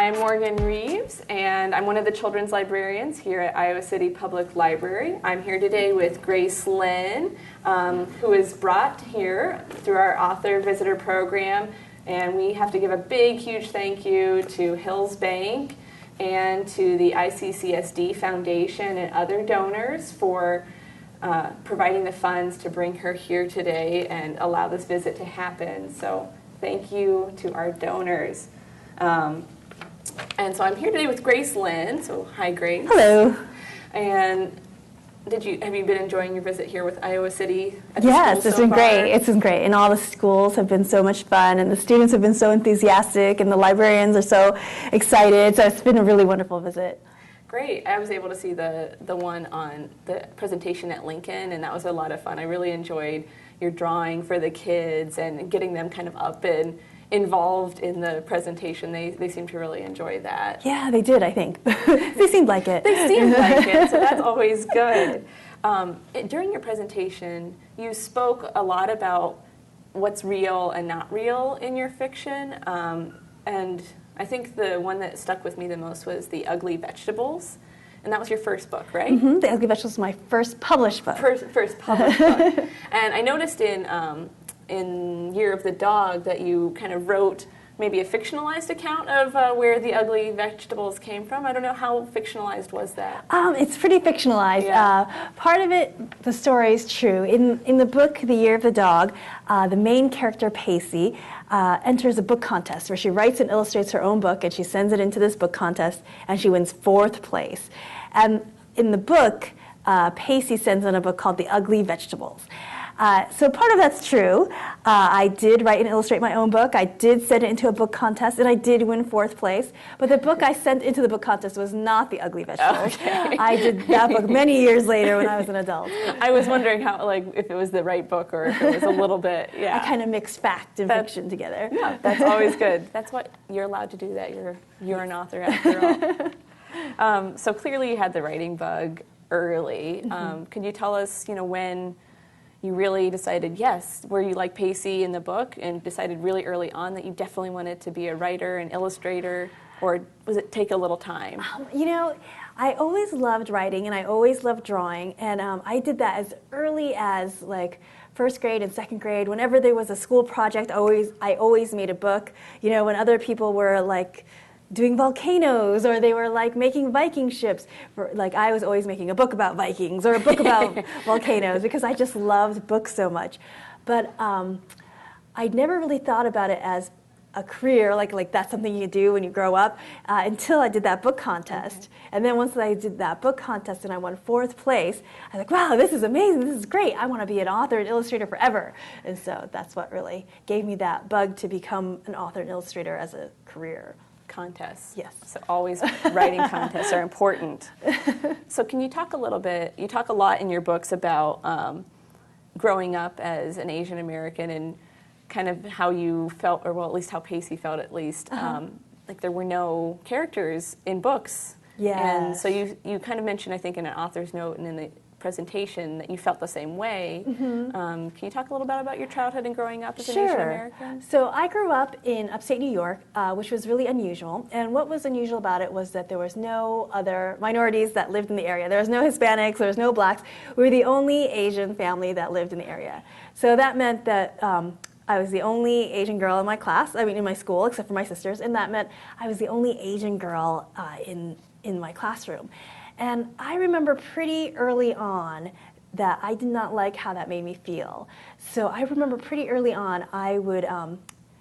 I'm Morgan Reeves, and I'm one of the children's librarians here at Iowa City Public Library. I'm here today with Grace Lynn, who is brought here through our author visitor program, and we have to give a big, huge thank you to Hills Bank and to the ICCSD Foundation and other donors for providing the funds to bring her here today and allow this visit to happen. So thank you to our donors. And so I'm here today with Grace Lynn. So hi, Grace. Hello. And have you been enjoying your visit here with Iowa City? Yes, it's been great. It's been great, and all the schools have been so much fun, and the students have been so enthusiastic, and the librarians are so excited. So it's been a really wonderful visit. Great. I was able to see the one on the presentation at Lincoln, and that was a lot of fun. I really enjoyed your drawing for the kids and getting them kind of up and involved in the presentation. They seemed to really enjoy that. Yeah, they did, I think. They seemed like it. They seemed like it, so that's always good. During your presentation, you spoke a lot about what's real and not real in your fiction, and I think the one that stuck with me the most was The Ugly Vegetables, and that was your first book, right? Mm-hmm. The Ugly Vegetables was my first published book. First published book. And I noticed in Year of the Dog that you kind of wrote maybe a fictionalized account of where the ugly vegetables came from. I don't know, how fictionalized was that? It's pretty fictionalized. Yeah. Part of it, the story is true. In the book, The Year of the Dog, the main character, Pacey, enters a book contest where she writes and illustrates her own book, and she sends it into this book contest, and she wins 4th place. And in the book, Pacey sends in a book called The Ugly Vegetables. So part of that's true. I did write and illustrate my own book. I did send it into a book contest, and I did win 4th place. But the book I sent into the book contest was not The Ugly Vegetables. Okay. I did that book many years later when I was an adult. I was wondering how, if it was the right book or if it was a little bit, I kind of mixed fact and fiction together. Yeah, that's always good. That's what you're allowed to do. That you're an author after all. So clearly you had the writing bug early. Could you tell us, when you really decided, yes, were you like Pacey in the book and decided really early on that you definitely wanted to be a writer, an illustrator, or was it take a little time? I always loved writing and I always loved drawing, and I did that as early as first grade and second grade. Whenever there was a school project, I always made a book. When other people were doing volcanoes, or they were making Viking ships. I was always making a book about Vikings or a book about volcanoes because I just loved books so much. But I never really thought about it as a career, like that's something you do when you grow up, until I did that book contest. Okay. And then once I did that book contest and I won 4th place, I was like, wow, this is amazing, this is great. I want to be an author and illustrator forever. And so that's what really gave me that bug to become an author and illustrator as a career. Contests. Yes. So always writing contests are important. So can you talk a little bit, you talk a lot in your books about growing up as an Asian American and kind of how you felt, or at least how Pacey felt at least, there were no characters in books. Yeah. And so you kind of mentioned, I think, in an author's note and in the presentation that you felt the same way. Can you talk a little bit about your childhood and growing up as an Asian American? So I grew up in upstate New York, which was really unusual. And what was unusual about it was that there was no other minorities that lived in the area. There was no Hispanics, there was no blacks. We were the only Asian family that lived in the area. So that meant that I was the only Asian girl in my class, in my school, except for my sisters. And that meant I was the only Asian girl in my classroom. And I remember pretty early on that I did not like how that made me feel. So I remember pretty early on I would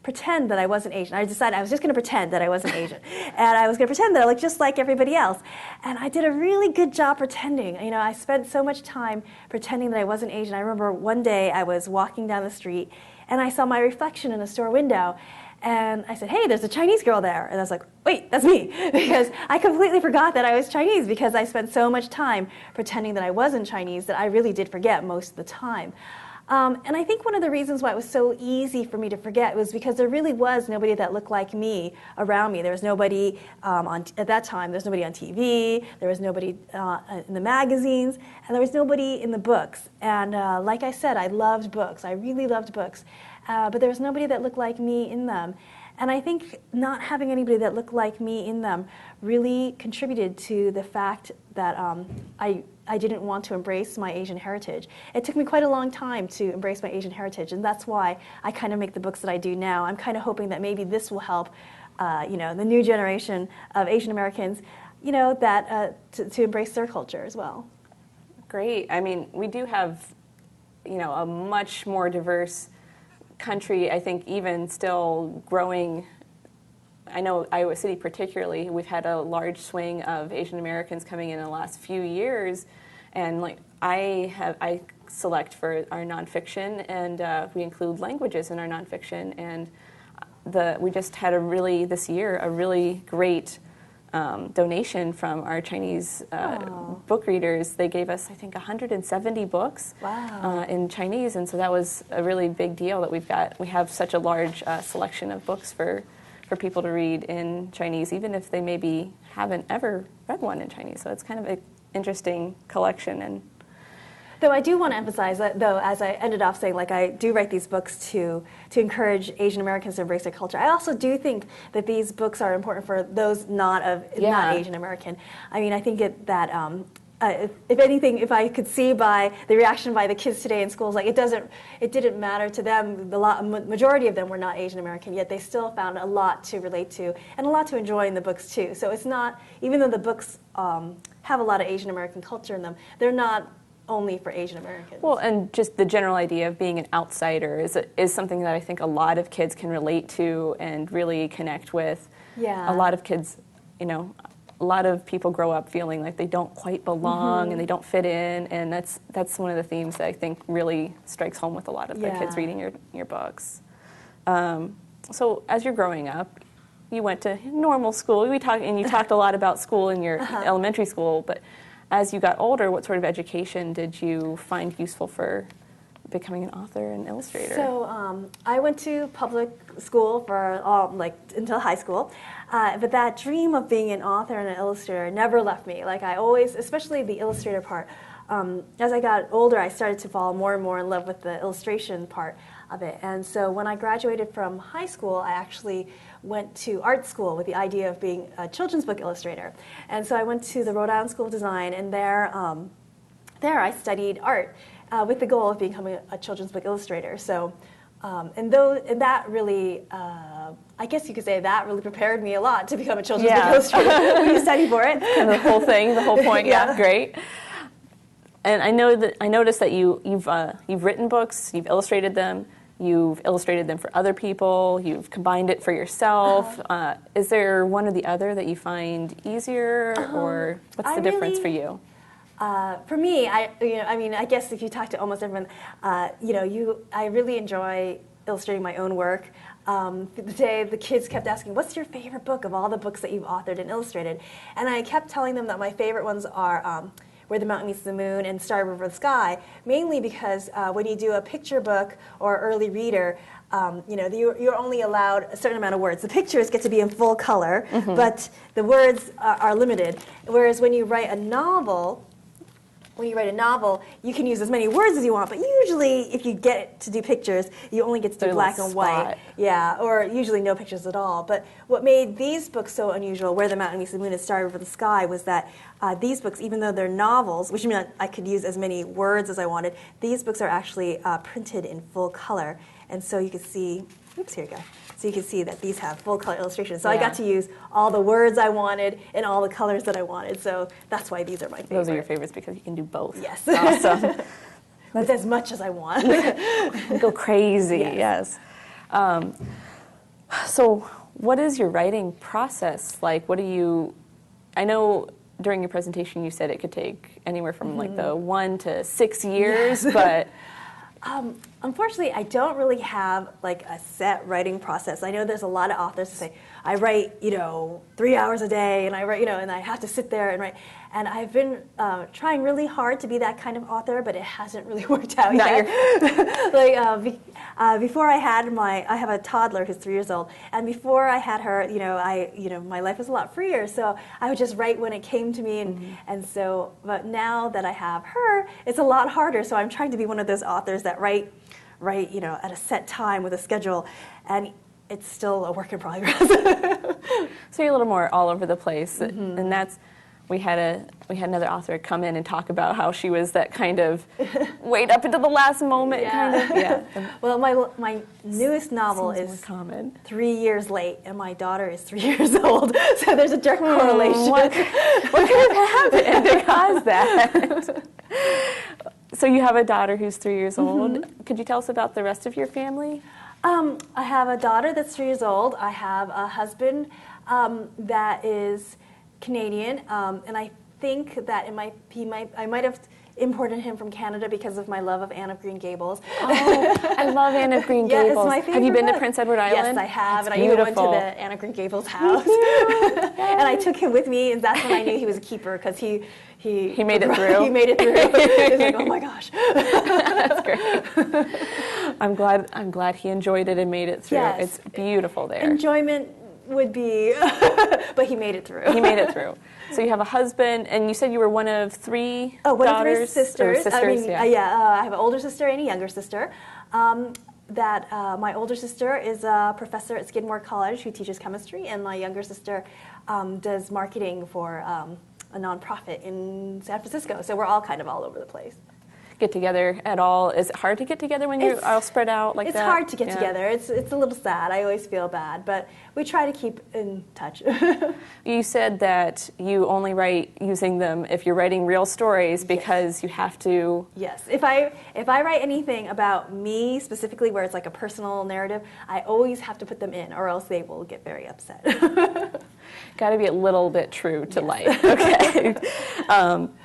pretend that I wasn't Asian. I decided I was just going to pretend that I wasn't Asian. And I was going to pretend that I looked just like everybody else. And I did a really good job pretending. I spent so much time pretending that I wasn't Asian. I remember one day I was walking down the street and I saw my reflection in a store window. And I said, hey, there's a Chinese girl there. And I was like, wait, that's me. Because I completely forgot that I was Chinese because I spent so much time pretending that I wasn't Chinese that I really did forget most of the time. And I think one of the reasons why it was so easy for me to forget was because there really was nobody that looked like me around me. There was nobody at that time, there was nobody on TV, there was nobody in the magazines, and there was nobody in the books. And like I said, I loved books. I really loved books. But there was nobody that looked like me in them. And I think not having anybody that looked like me in them really contributed to the fact that I didn't want to embrace my Asian heritage. It took me quite a long time to embrace my Asian heritage, and that's why I kind of make the books that I do now. I'm kind of hoping that maybe this will help, the new generation of Asian Americans, that to embrace their culture as well. Great. I mean, we do have, a much more diverse country, I think, even still growing. I know Iowa City particularly, we've had a large swing of Asian Americans coming in the last few years, and I select for our nonfiction, and we include languages in our nonfiction, and we just had this year a really great donation from our Chinese book readers. They gave us, I think, 170 books in Chinese, and so that was a really big deal that we have such a large selection of books for people to read in Chinese, even if they maybe haven't ever read one in Chinese. So it's kind of an interesting collection. And though I do want to emphasize that, though, as I ended off saying, I do write these books to encourage Asian Americans to embrace their culture. I also do think that these books are important for those not Asian American. I mean, I think if anything, if I could see by the reaction by the kids today in schools, it didn't matter to them. The majority of them were not Asian American, yet they still found a lot to relate to and a lot to enjoy in the books too. So it's not, even though the books have a lot of Asian American culture in them, they're not only for Asian Americans. Well, and just the general idea of being an outsider is something that I think a lot of kids can relate to and really connect with. Yeah. A lot of kids, a lot of people grow up feeling like they don't quite belong and they don't fit in, and that's one of the themes that I think really strikes home with a lot of the kids reading your books. So as you're growing up, you went to normal school. You talked a lot about school in your elementary school, but as you got older, what sort of education did you find useful for becoming an author and illustrator? So I went to public school for until high school, but that dream of being an author and an illustrator never left me. I always, especially the illustrator part, as I got older, I started to fall more and more in love with the illustration part of it. And so when I graduated from high school, I actually went to art school with the idea of being a children's book illustrator. And so I went to the Rhode Island School of Design, and there I studied art with the goal of becoming a children's book illustrator. So, and that really, I guess you could say that really prepared me a lot to become a children's book illustrator when you study for it. And the whole thing, the whole point, yeah, great. And I noticed that you've written books, you've illustrated them for other people, you've combined it for yourself. Is there one or the other that you find easier, or what's the difference for you? For me, I guess if you talk to almost everyone, I really enjoy illustrating my own work. The kids kept asking, what's your favorite book of all the books that you've authored and illustrated? And I kept telling them that my favorite ones are Where the Mountain Meets the Moon and Starry River the mainly because when you do a picture book or early reader, you're only allowed a certain amount of words. The pictures get to be in full color, but the words are limited. Whereas when you write a novel, you can use as many words as you want, but usually if you get to do pictures, you only get to do black and white. Yeah, or usually no pictures at all. But what made these books so unusual, Where the Mountain Meets the Moon and Starry River the Sky, was that these books, even though they're novels, which meant I could use as many words as I wanted, these books are actually printed in full color. And so you can see, here you go. So you can see that these have full color illustrations. So I got to use all the words I wanted and all the colors that I wanted. So that's why these are my favorites. Those are your favorites because you can do both. Yes. Awesome. With as much as I want. Go crazy, yes. So what is your writing process like? I know during your presentation you said it could take anywhere from the 1 to 6 years, but... Unfortunately, I don't really have a set writing process. I know there's a lot of authors who say, I write, 3 hours a day, and I write, and I have to sit there and write. And I've been trying really hard to be that kind of author, but it hasn't really worked out yet. Before I have a toddler who's 3 years old, and before I had her, my life was a lot freer. So I would just write when it came to me, but now that I have her, it's a lot harder. So I'm trying to be one of those authors that write, at a set time with a schedule, and it's still a work in progress. So you're a little more all over the place, and that's we had another author come in and talk about how she was that kind of wait up until the last moment kind of. Yeah. Well, my newest novel Seems is more common. 3 years late, and my daughter is 3 years old. So there's a direct correlation. What could have happened to cause that? So you have a daughter who's 3 years old. Could you tell us about the rest of your family? I have a daughter that's 3 years old. I have a husband that is Canadian, and I think that I might have imported him from Canada because of my love of Anne of Green Gables. Oh, I love Anne of Green Yeah, Gables. it's my favorite Have you been book. to Prince Edward Island? Yes, I have, It's and I even went to beautiful. the Anne of Green Gables house. And I took him with me, and that's when I knew he was a keeper because he made it through. He made it through. It's like, oh my gosh. That's great. I'm glad he enjoyed it and made it through. Yes. It's beautiful there. Enjoyment would be, but he made it through. He made it through. So you have a husband, and you said you were one of three one of daughters? three sisters. Or sisters, I have an older sister and a younger sister. My older sister is a professor at Skidmore College who teaches chemistry, and my younger sister does marketing for a nonprofit in San Francisco. So we're all kind of all over the place. Get together at all? Is it hard to get together when you're all spread out like that? It's hard to get together. It's a little sad. I always feel bad, but we try to keep in touch. You said that you only write using them if you're writing real stories because you have to. Yes. If I write anything about me specifically where it's like a personal narrative, I always have to put them in or else they will get very upset. Got to be a little bit true to life. Okay.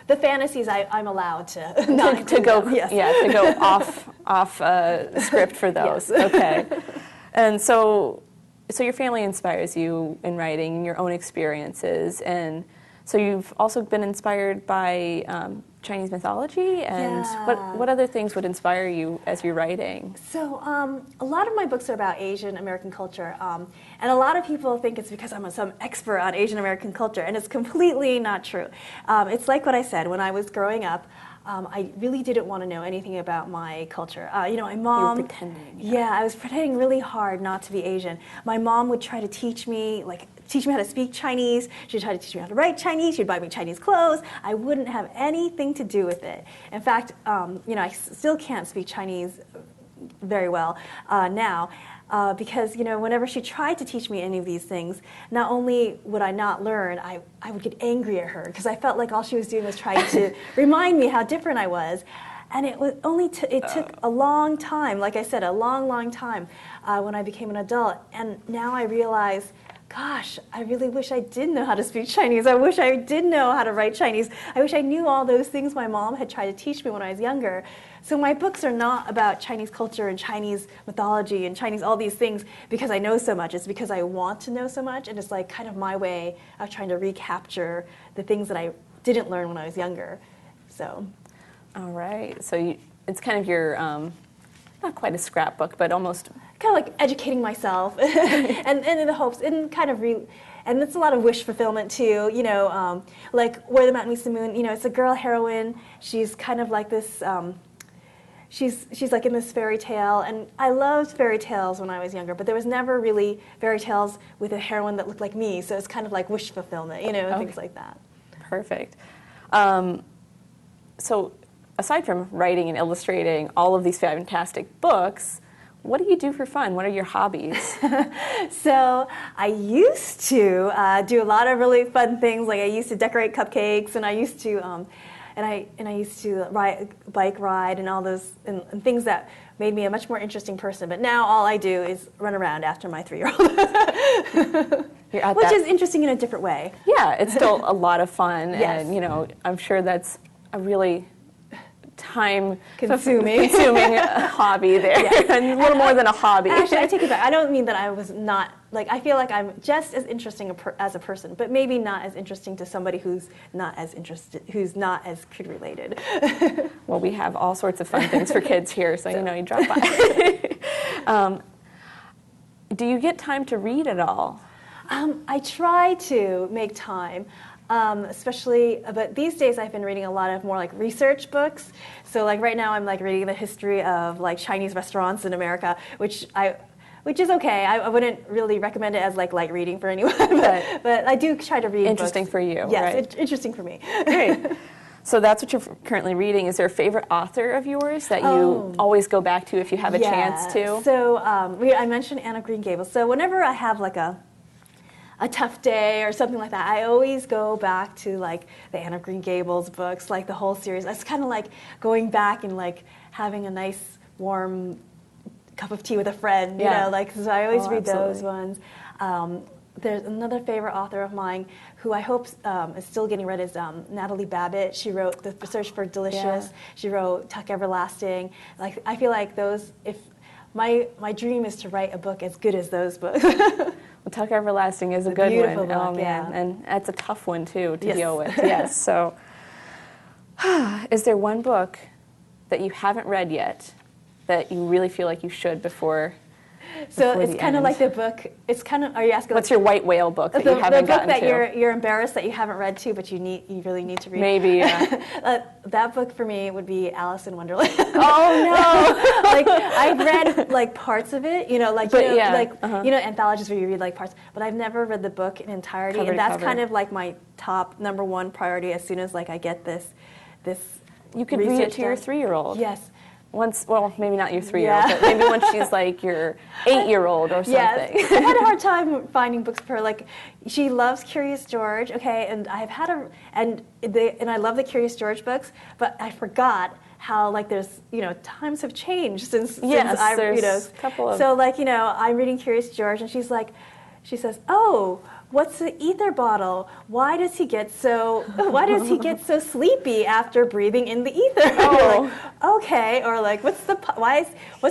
The fantasies I'm allowed to not to go them. Yes. yeah, to go off script for those. Yes. Okay. And so your family inspires you in writing and your own experiences, and so you've also been inspired by Chinese mythology, and what other things would inspire you as you're writing? So a lot of my books are about Asian American culture, and a lot of people think it's because I'm some expert on Asian American culture, and it's completely not true. It's like what I said, when I was growing up, I really didn't want to know anything about my culture. My mom... You were pretending. Yeah, I was pretending really hard not to be Asian. My mom would try to teach me how to speak Chinese. She'd try to teach me how to write Chinese. She'd buy me Chinese clothes. I wouldn't have anything to do with it. In fact, I still can't speak Chinese very well now. Because whenever she tried to teach me any of these things, not only would I not learn, I would get angry at her because I felt like all she was doing was trying to remind me how different I was. And it was it took a long time, like I said, a long, long time when I became an adult. And now I realize, gosh, I really wish I did know how to speak Chinese. I wish I did know how to write Chinese. I wish I knew all those things my mom had tried to teach me when I was younger. So my books are not about Chinese culture and Chinese mythology and Chinese all these things because I know so much. It's because I want to know so much, and it's like kind of my way of trying to recapture the things that I didn't learn when I was younger. So. All right. So it's kind of your, not quite a scrapbook, but almost... Kind of like educating myself and in the hopes, and kind of and it's a lot of wish fulfillment too, like Where the Mountain Meets the Moon, it's a girl heroine. She's kind of like this, she's like in this fairy tale, and I loved fairy tales when I was younger, but there was never really fairy tales with a heroine that looked like me, so it's kind of like wish fulfillment, things like that. Perfect. So aside from writing and illustrating all of these fantastic books, what do you do for fun? What are your hobbies? So I used to do a lot of really fun things. Like I used to decorate cupcakes, and I used to I used to bike ride and all those and things that made me a much more interesting person. But now all I do is run around after my 3-year-old, which is interesting in a different way. Yeah, it's still a lot of fun, Yes. and I'm sure that's a really consuming hobby there. Yes. And a little more than a hobby. Actually, I take it back. I don't mean that I was not, I feel like I'm just as interesting as a person, but maybe not as interesting to somebody who's not as kid related. Well, we have all sorts of fun things for kids here, so you drop by. Do you get time to read at all? I try to make time. Especially, but these days I've been reading a lot of more like research books. So like right now I'm like reading the history of like Chinese restaurants in America, which which is okay. I wouldn't really recommend it as like light reading for anyone, but I do try to read Interesting books. for you, Yes, right? Interesting for me. Great. So that's what you're currently reading. Is there a favorite author of yours that you always go back to if you have a chance to? So I mentioned Anne of Green Gables. So whenever I have like a tough day or something like that, I always go back to like the Anne of Green Gables books, like the whole series. It's kind of like going back and like having a nice warm cup of tea with a friend, you know, like, so I always read those ones. There's another favorite author of mine who I hope is still getting read is Natalie Babbitt. She wrote The Search for Delicious. Yeah. She wrote Tuck Everlasting. Like, I feel like those, if my dream is to write a book as good as those books. Well, Tuck Everlasting is a good one. Book, oh, man. Yeah. And that's a tough one, too, to deal with. Yes. So, is there one book that you haven't read yet that you really feel like you should before? So it's kind of like the book. It's kind of. Are you asking? What's your white whale book that you haven't gotten to? The book that you're embarrassed that you haven't read too, but you really need to read. Maybe. Yeah. That book for me would be Alice in Wonderland. Oh no! Like I've read like parts of it, you know, like you know, anthologies where you read like parts, but I've never read the book in entirety, and that's kind of like my top #1 priority. As soon as like I get this. You could read it to your 3-year-old. Yes. Once, well, maybe not your 3-year-old, but maybe when she's like your 8-year-old or something. Yes. I've had a hard time finding books for her. Like, she loves Curious George, okay, and I've had and I love the Curious George books, but I forgot how like there's, you know, times have changed since I've, you know, a couple of. So like, you know, I'm reading Curious George, and she says, oh, what's the ether bottle? Why does he get so sleepy after breathing in the ether? Oh. Like, okay. Or like, what's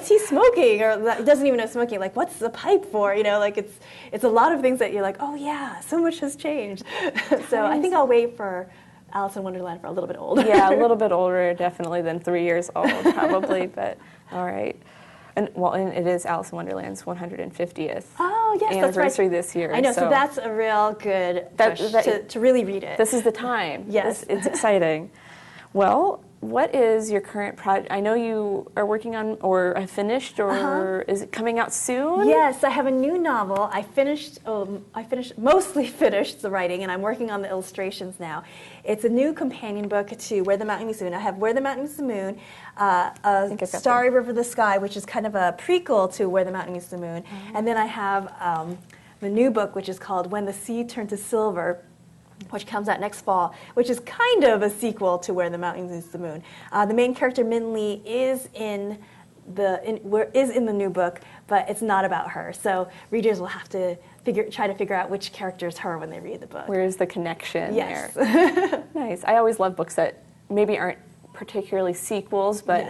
he smoking? Or he doesn't even know smoking. Like, what's the pipe for? You know, like it's a lot of things that you're like, oh yeah, so much has changed. So I think I'll wait for Alice in Wonderland for a little bit older. Yeah, a little bit older, definitely, than 3 years old, probably. But all right. And it is Alice in Wonderland's 150th anniversary this year. I know, so that's a real good push to really read it. This is the time. Yes. It's exciting. Well, what is your current project? I know you are working on or have finished, or is it coming out soon? Yes, I have a new novel. I mostly finished the writing, and I'm working on the illustrations now. It's a new companion book to Where the Mountain Meets the Moon. I have Where the Mountain Meets the Moon, a Starry River of the Sky, which is kind of a prequel to Where the Mountain Meets the Moon. Mm-hmm. And then I have the new book, which is called When the Sea Turned to Silver, which comes out next fall, which is kind of a sequel to Where the Mountain Meets the Moon. The main character, Min Lee, is in the new book, but it's not about her. So readers will have to try to figure out which character is her when they read the book. Where's the connection there? Nice. I always love books that maybe aren't particularly sequels, but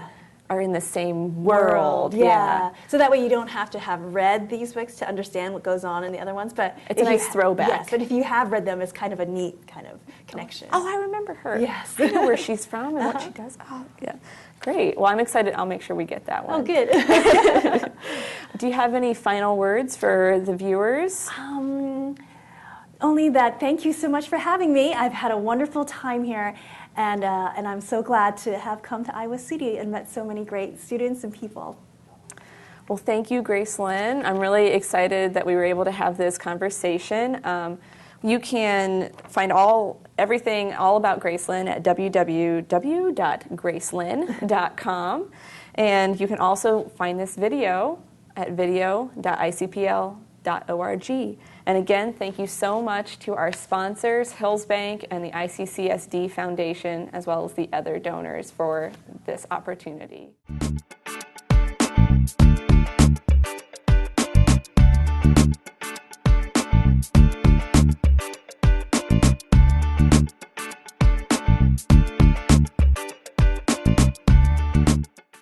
are in the same world. Yeah. So that way you don't have to have read these books to understand what goes on in the other ones. But it's a nice throwback. Yes, but if you have read them, it's kind of a neat kind of connection. Oh, I remember her. Yes. I know where she's from and what she does. Oh, yeah. Great. Well, I'm excited. I'll make sure we get that one. Oh, good. Do you have any final words for the viewers? Only that thank you so much for having me. I've had a wonderful time here, and I'm so glad to have come to Iowa City and met so many great students and people. Well, thank you, Grace Lynn. I'm really excited that we were able to have this conversation. You can find everything all about Grace Lynn at www.gracelynn.com. And you can also find this video at video.icpl.org. And again, thank you so much to our sponsors, Hills Bank and the ICCSD Foundation, as well as the other donors for this opportunity.